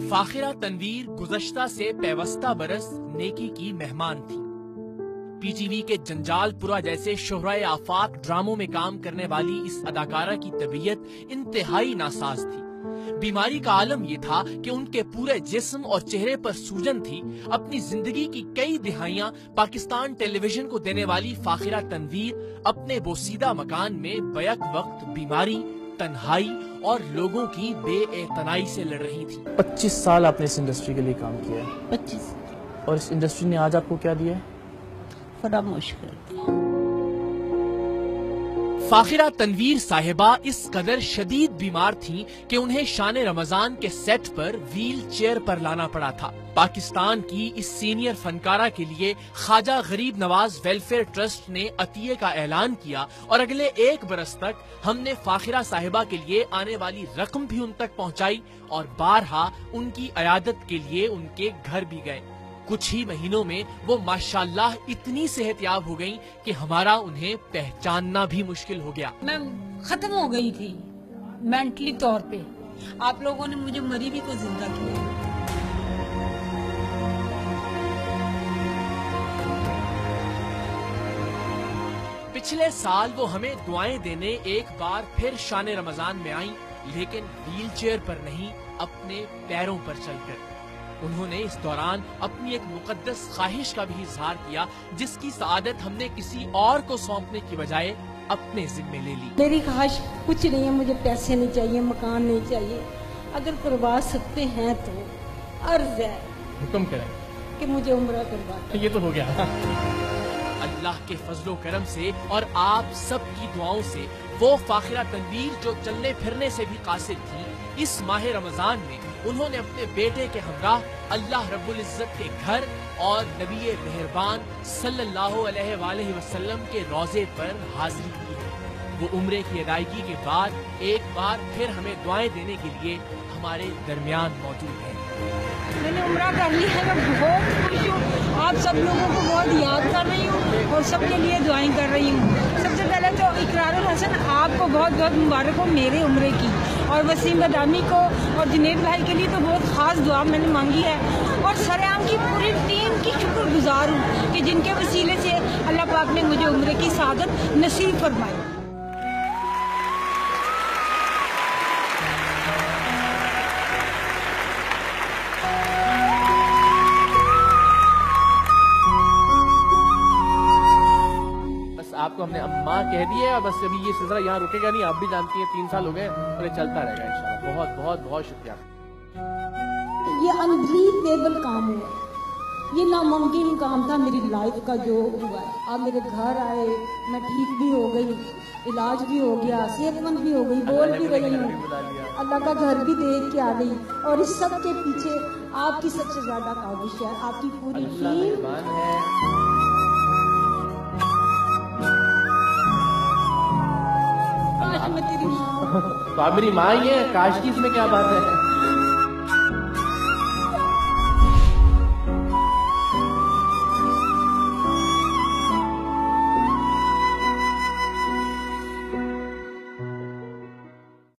فاخرہ تنویر گزشتہ سے پیوستہ برس نیکی کی مہمان تھی۔ پی ٹی وی کے جنجال پورا جیسے شہرائے آفاق ڈراموں میں کام کرنے والی اس اداکارہ کی طبیعت انتہائی ناساز تھی۔ بیماری کا عالم یہ تھا کہ ان کے پورے جسم اور چہرے پر سوجن تھی۔ اپنی زندگی کی کئی دہائیاں پاکستان ٹیلی ویژن کو دینے والی فاخرہ تنویر اپنے بوسیدہ مکان میں بیک وقت بیماری، تنہائی اور لوگوں کی بے اعتنائی سے لڑ رہی تھی۔ 25 سال آپ نے اس انڈسٹری کے لیے کام کیا ہے۔ 25 اور اس انڈسٹری نے آج آپ کو کیا دیا ہے؟ فراموش کر دیا۔ فاخرہ تنویر صاحبہ اس قدر شدید بیمار تھیں کہ انہیں شان رمضان کے سیٹ پر ویل چیئر پر لانا پڑا تھا۔ پاکستان کی اس سینئر فنکارہ کے لیے خواجہ غریب نواز ویلفیئر ٹرسٹ نے عطیے کا اعلان کیا اور اگلے 1 برس تک ہم نے فاخرہ صاحبہ کے لیے آنے والی رقم بھی ان تک پہنچائی اور بارہا ان کی عیادت کے لیے ان کے گھر بھی گئے۔ کچھ ہی مہینوں میں وہ ماشاءاللہ اتنی صحت یاب ہو گئیں کہ ہمارا انہیں پہچاننا بھی مشکل ہو گیا۔ میں ختم ہو گئی تھی مینٹلی طور پہ، آپ لوگوں نے مجھے مری بھی کو زندہ کیا۔ پچھلے سال وہ ہمیں دعائیں دینے ایک بار پھر شان رمضان میں آئیں، لیکن ویل چیئر پر نہیں، اپنے پیروں پر چل کر۔ انہوں نے اس دوران اپنی ایک مقدس خواہش کا بھی اظہار کیا، جس کی سعادت ہم نے کسی اور کو سونپنے کی بجائے اپنے ذمے لے لی۔ میری خواہش کچھ نہیں ہے، مجھے پیسے نہیں چاہیے، مکان نہیں چاہیے، اگر کروا سکتے ہیں تو عرض ہے حکم کریں کہ مجھے عمرہ کروا دیں۔ یہ تو ہو گیا۔ اللہ کے فضل و کرم سے اور آپ سب کی دعاؤں سے وہ فاخرہ تنویر جو چلنے پھرنے سے بھی قاصر تھی، اس ماہ رمضان میں انہوں نے اپنے بیٹے کے ہمراہ اللہ رب العزت کے گھر اور نبی مہربان صلی اللہ علیہ وآلہ وسلم کے روضے پر حاضری کی ہے۔ وہ عمرے کی ادائیگی کے بعد ایک بار پھر ہمیں دعائیں دینے کے لیے ہمارے درمیان موجود ہیں۔ میں نے عمرہ کر لی ہے، میں بہت خوش ہوں، آپ سب لوگوں کو بہت یاد کر رہی ہوں اور سب کے لیے دعائیں کر رہی ہوں۔ سب سے پہلے تو اقرار الحسن آپ کو بہت بہت مبارک ہو میرے عمرے کی، اور وسیم بدامی کو اور جنید بھائی کے لیے تو بہت خاص دعا میں نے مانگی ہے، اور سرعام کی پوری ٹیم کی شکر گزار ہوں کہ جن کے وسیلے سے اللہ پاک نے مجھے عمرے کی سعادت نصیب فرمائی۔ آپ کو ہم نے اماں کہہ دیا ہے، بس ابھی یہ سلسلہ یہاں رکے گا نہیں، آپ بھی جانتی ہیں 3 سال ہو گئے اور یہ چلتا رہے گا انشاءاللہ۔ بہت بہت بہت شکریہ۔ یہ انبلیویبل کام ہوا، یہ ناممکن کام تھا میری لائف کا جو ہوا ہے۔ آپ میرے گھر آئے، میں ٹھیک بھی ہو گئی، علاج بھی ہو گیا، صحت مند بھی ہو گئی، بول بھی رہی ہوں، اللہ کا گھر بھی دیکھ کے آ گئی، اور اس سب کے پیچھے آپ کی سب سے زیادہ کاوش ہے، آپ کی پوری ٹیم۔ تو آپ میری ماں ہی ہیں، کاش کی اس میں کیا بات ہے۔